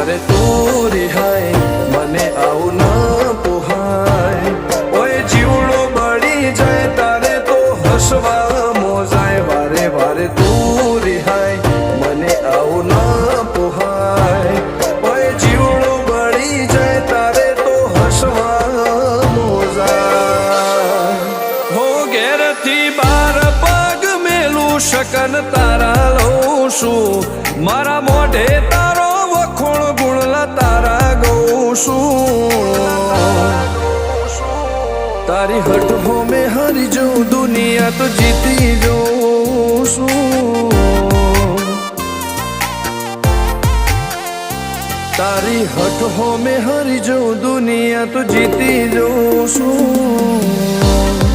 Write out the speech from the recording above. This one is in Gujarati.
તારે તું રિહાય મને આવું ના પોહાય ઓય જીવડો બળી જાય તારે તો હસવા મોજાય વારે વારે તું રિહાય મને આવું ના પોહાય ઓય જીવડો બળી જાય તારે તો હસવા મોજાય હો ઘેરથી બાર પગ મેલું શકન તારા લઉં છું મારા મોઢે તારો વખોણ ગુણલા તારા ગઉં છું તારી હટ હો મેં હારી જાઉં દુનિયા તો જીતી જાઉં છું તારી હટ હો મેં હારી જાઉં દુનિયા તો જીતી જાઉં છું